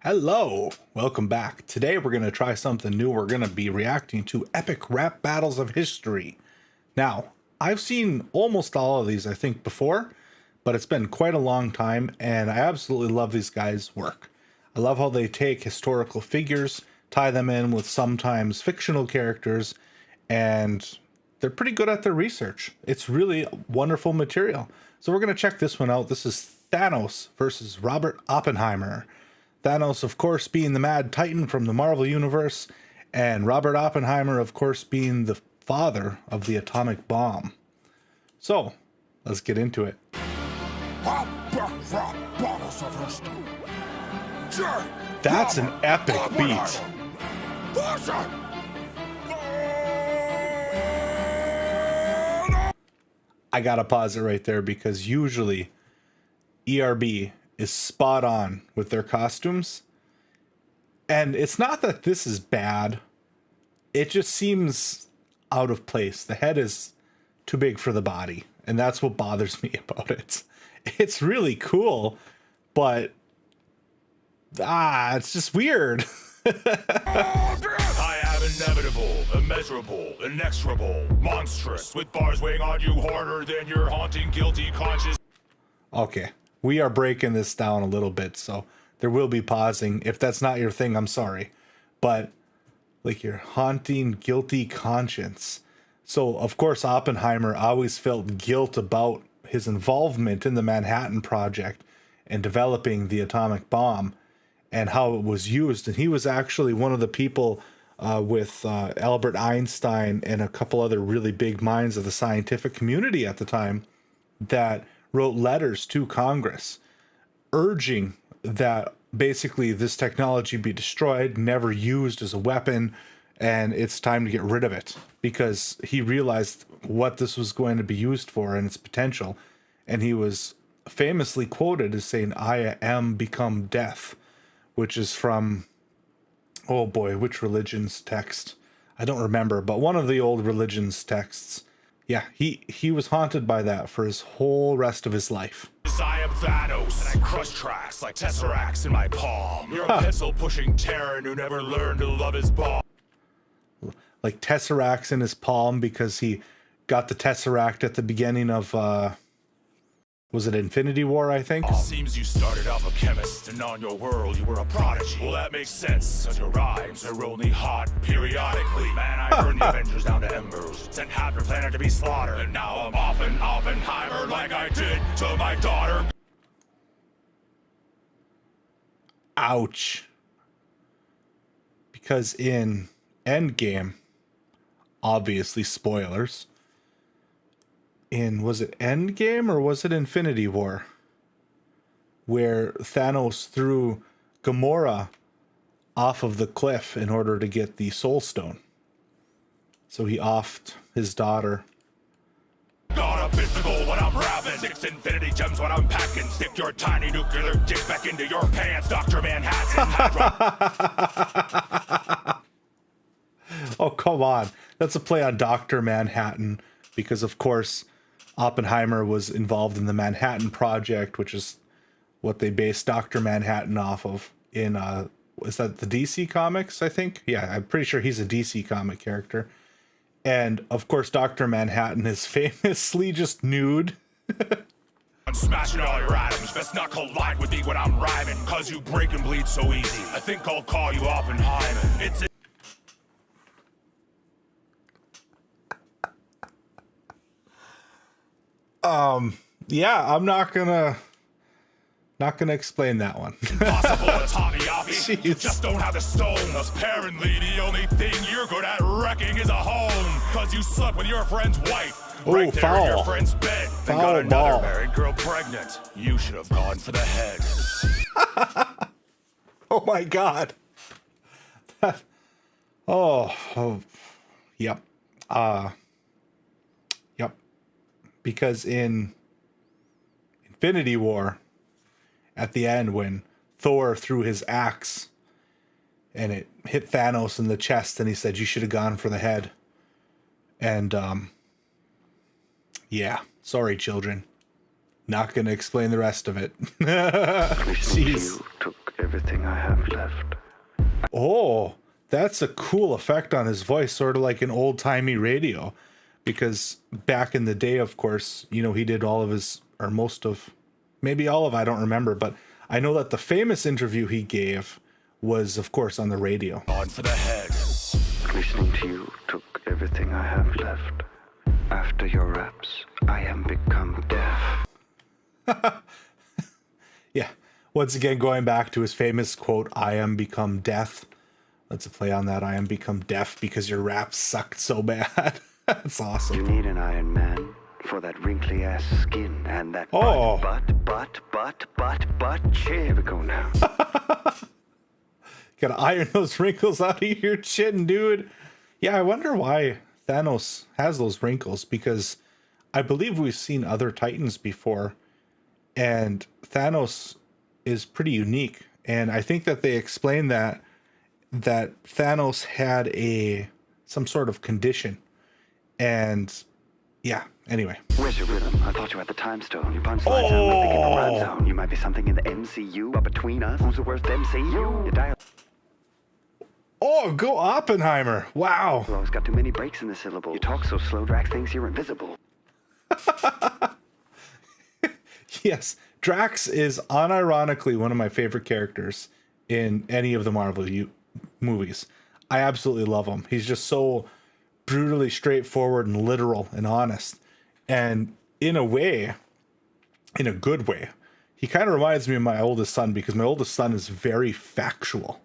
Hello, welcome back. Today we're going to try something new. We're going to be reacting to epic rap battles of history. Now, I've seen almost all of these, I think, before, but it's been quite a long time, and I absolutely love these guys' work. I love how they take historical figures, tie them in with sometimes fictional characters, and they're pretty good at their research. It's really wonderful material. So we're going to check this one out. This is Thanos versus Robert Oppenheimer. Thanos, of course, being the Mad Titan from the Marvel Universe, and Robert Oppenheimer, of course, being the father of the atomic bomb. So, let's get into it. That's an epic beat. I gotta pause it right there because usually ERB is spot on with their costumes, and it's not that this is bad, it just seems out of place. The head is too big for the body, and that's what bothers me about it. It's really cool, but it's just weird. I am inevitable, immeasurable, inexorable, monstrous, with bars weighing on you harder than your haunting guilty conscience. Okay, we are breaking this down a little bit, so there will be pausing. If that's not your thing, I'm sorry. But, like, your haunting, guilty conscience. So, of course, Oppenheimer always felt guilt about his involvement in the Manhattan Project and developing the atomic bomb and how it was used. And he was actually one of the people with Albert Einstein and a couple other really big minds of the scientific community at the time that wrote letters to Congress urging that basically this technology be destroyed, never used as a weapon, and it's time to get rid of it, because he realized what this was going to be used for and its potential. And he was famously quoted as saying, "I am become death," which is from, oh boy, which religion's text? I don't remember, but one of the old religion's texts. Yeah, he was haunted by that for his whole rest of his life. I am Thanos, and I crush tracks like tesseracts in my palm. You're a pencil-pushing Terran who never learned to love his bomb. Like tesseracts in his palm because he got the tesseract at the beginning of, was it Infinity War, I think? Seems you started off a chemist, and on your world you were a prodigy. Well, that makes sense, cause your rhymes are only hot periodically. Man, I burned the Avengers down to embers, sent half your planet to be slaughtered, and now I'm off in Oppenheimer like I did to my daughter. Ouch. Because in Endgame, obviously spoilers, was it Endgame or was it Infinity War, where Thanos threw Gamora off of the cliff in order to get the Soul Stone? So he offed his daughter. Got a physical when I'm rapping, 6 infinity gems when I'm packing. Stick your tiny nuclear dick back into your pants, Dr. Manhattan. Oh, come on. That's a play on Dr. Manhattan, because of course Oppenheimer was involved in the Manhattan Project, which is what they based Dr. Manhattan off of in, is that the DC comics, I think? Yeah, I'm pretty sure he's a DC comic character. And, of course, Dr. Manhattan is famously just nude. I'm smashing all your atoms, best not collide with me when I'm rhyming, cause you break and bleed so easy. I think I'll call you Oppenheimer. It's yeah, I'm not gonna explain that one. impossible to Tommy Oppie. You just don't have the stone. Apparently, the only thing you're good at wrecking is a home, cause you slept with your friend's wife. Oh, Right there foul. in your friend's bed. And Foul got another ball. married girl pregnant. You should have gone for the head. Oh my god. Oh, yep. Yep. Because in Infinity War, at the end, when Thor threw his axe and it hit Thanos in the chest, and he said, "You should have gone for the head." And yeah, sorry, children. Not gonna explain the rest of it. Jeez. You took everything I have left. Oh, that's a cool effect on his voice, sort of like an old-timey radio. Because back in the day, of course, you know, he did all of his, or most of, maybe all of, I don't remember, but I know that the famous interview he gave was, of course, on the radio. On for the head. Listening to you took everything I have left. After your raps, I am become deaf. Yeah. Once again, going back to his famous quote, I am become death. Let's play on that. I am become deaf because your raps sucked so bad. That's You awesome. need an Iron Man for that wrinkly ass skin and that Oh. butt. Here we go now. Gotta iron those wrinkles out of your chin, dude. Yeah, I wonder why Thanos has those wrinkles, because I believe we've seen other Titans before, and Thanos is pretty unique. And I think that they explained that Thanos had some sort of condition. And yeah, anyway. Where's your rhythm? I thought you had the time stone. Your punchline sound like in the red zone. You might be something in the MCU, but between us, who's the worst MCU? Your dialogue Oh, go Oppenheimer. Wow. always got too many breaks in the syllable. You talk so slow, Drax thinks you're invisible. Yes, Drax is unironically one of my favorite characters in any of the Marvel movies. I absolutely love him. He's just so brutally straightforward and literal and honest. And in a way, in a good way, he kind of reminds me of my oldest son, because my oldest son is very factual.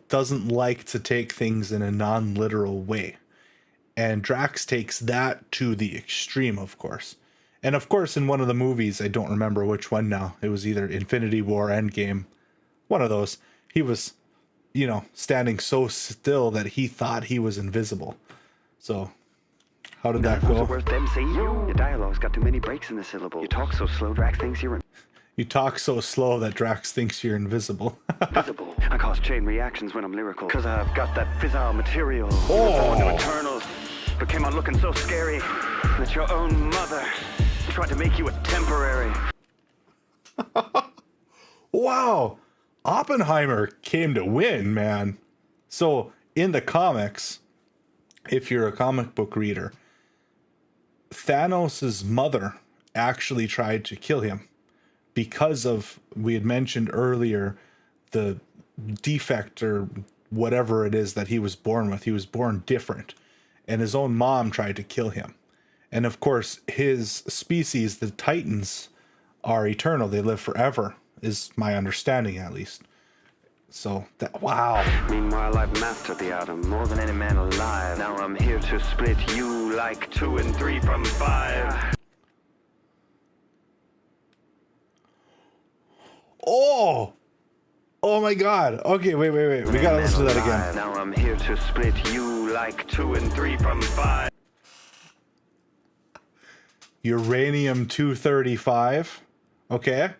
Doesn't like to take things in a non-literal way. And Drax takes that to the extreme, of course. And of course, in one of the movies, I don't remember which one now, it was either Infinity War, Endgame, one of those, he was, you know, standing so still that he thought he was invisible. So, how did that Who's the go? worst MCU? Your dialogue's got too many breaks in the syllable. You talk so slow, Drax thinks you're You talk so slow that Drax thinks you're invisible. invisible. I cause chain reactions when I'm lyrical, cause I've got that fissile material. Oh. Born to Eternals, but came out looking so scary that your own mother tried to make you a temporary. Wow. Oppenheimer came to win, man. So, in the comics, if you're a comic book reader, Thanos' mother actually tried to kill him because of, we had mentioned earlier, the defect or whatever it is that he was born with. He was born different, and his own mom tried to kill him. And of course, his species, the Titans, are eternal. They live forever, is my understanding at least. So, wow. Meanwhile, I've mastered the atom more than any man alive. Now I'm here to split you like 2 and 3 from 5. Oh! Oh my god. Okay, wait. We gotta listen to that again. Now I'm here to split you like 2 and 3 from 5. Uranium-235. Okay.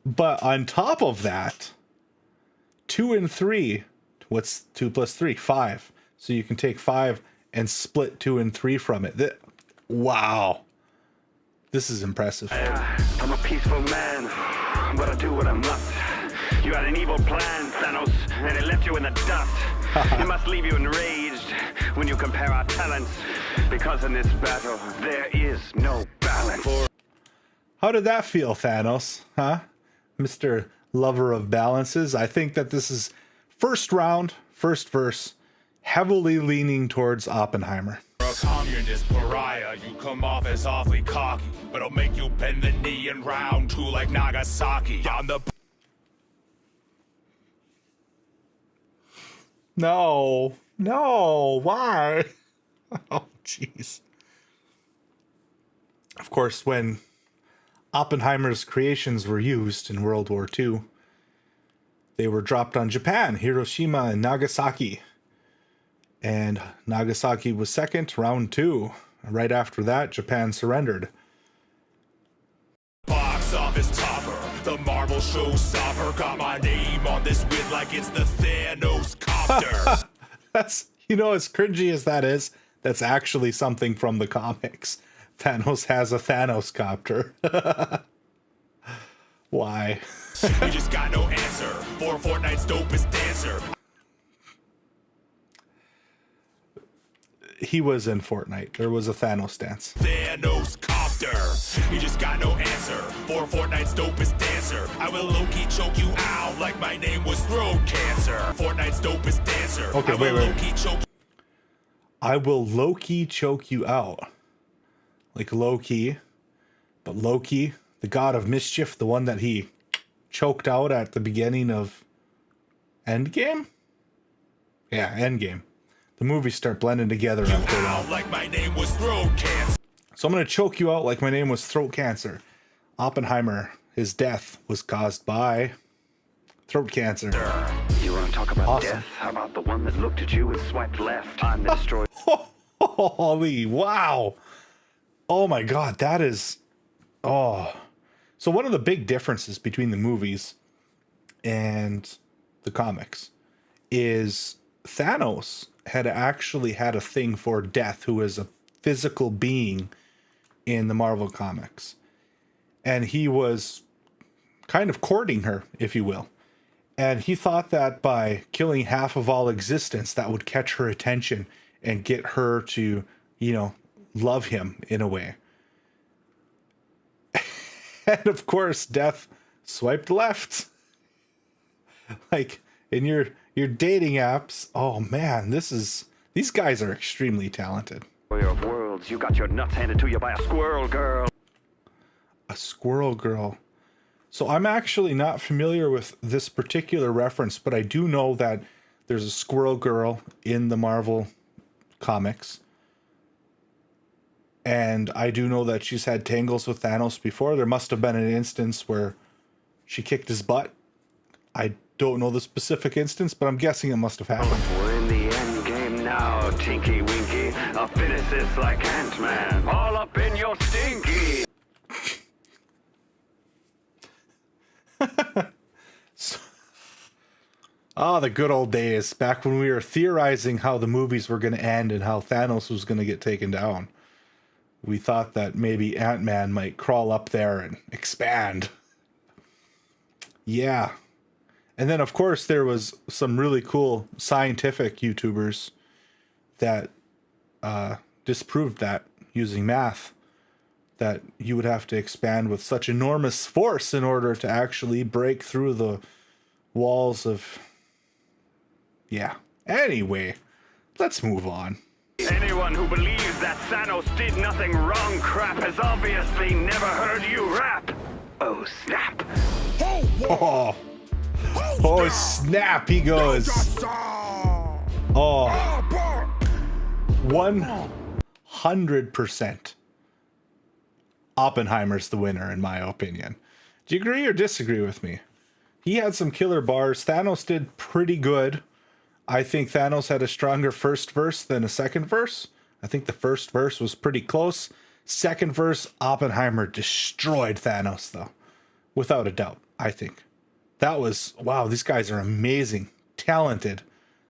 But on top of that, 2 and 3, what's 2 plus 3? 5. So you can take 5 and split 2 and 3 from it. Wow. This is impressive. I'm a peaceful man, but I do what I must. You had an evil plan, Thanos, and it left you in the dust. It must leave you enraged when you compare our talents, because in this battle, there is no balance. How did that feel, Thanos? Huh? Mr. Lover of Balances? I think that this is first round, first verse, heavily leaning towards Oppenheimer. You're a communist pariah, you come off as awfully cocky, but I'll make you bend the knee in round 2 like Nagasaki. I'm the No, why? Oh, jeez. Of course, when Oppenheimer's creations were used in World War II, they were dropped on Japan, Hiroshima, and Nagasaki. And Nagasaki was second, round 2. Right after that, Japan surrendered. box office topper, the Marvel showstopper. Got my name on this win like it's the Thanos copter. That's, you know, as cringy as that is, that's actually something from the comics. Thanos has a Thanos copter. Why? You just got no answer for Fortnite's dopest dancer. He was in Fortnite. There was a Thanos dance. Thanos copter. You just got no answer for Fortnite's dopest dancer. I will low-key choke you out like my name was throat cancer. Fortnite's dopest dancer. Okay, wait. I will low-key choke you out. Like low-key. But Loki, the god of mischief, the one that he choked out at the beginning of Endgame? Yeah, Endgame. The movies start blending together after that. Like my name was throat cancer. So I'm going to choke you out like my name was throat cancer. Oppenheimer, his death was caused by throat cancer. You want to talk about Awesome. death? How about the one that looked at you and swiped left? I'm the destroyer. Holy wow. Oh my god, that is... Oh. So one of the big differences between the movies and the comics is Thanos had actually had a thing for Death, who is a physical being in the Marvel comics. And he was kind of courting her, if you will. And he thought that by killing half of all existence, that would catch her attention and get her to, you know, love him in a way. And of course, Death swiped left. Like in your dating apps. Oh man, these guys are extremely talented. Of worlds, you got your nuts handed to you by a squirrel girl. A squirrel girl. So I'm actually not familiar with this particular reference, but I do know that there's a squirrel girl in the Marvel comics. And I do know that she's had tangles with Thanos before. There must have been an instance where she kicked his butt. I don't know the specific instance, but I'm guessing it must have happened. We're in the end game now, Tinky Winky. A physicist like Ant-Man. All up in your stinky. The good old days, back when we were theorizing how the movies were going to end and how Thanos was going to get taken down. We thought that maybe Ant-Man might crawl up there and expand. Yeah. And then, of course, there was some really cool scientific YouTubers that disproved that using math, that you would have to expand with such enormous force in order to actually break through the walls of... Yeah. Anyway, let's move on. Anyone who believes that Thanos did nothing wrong crap has obviously never heard you rap. Oh, snap. Oh, snap, he goes. Oh, 100%. Oppenheimer's the winner, in my opinion. Do you agree or disagree with me? He had some killer bars. Thanos did pretty good. I think Thanos had a stronger first verse than a second verse. I think the first verse was pretty close. Second verse, Oppenheimer destroyed Thanos, though. Without a doubt, I think. That was, wow, these guys are amazing, talented.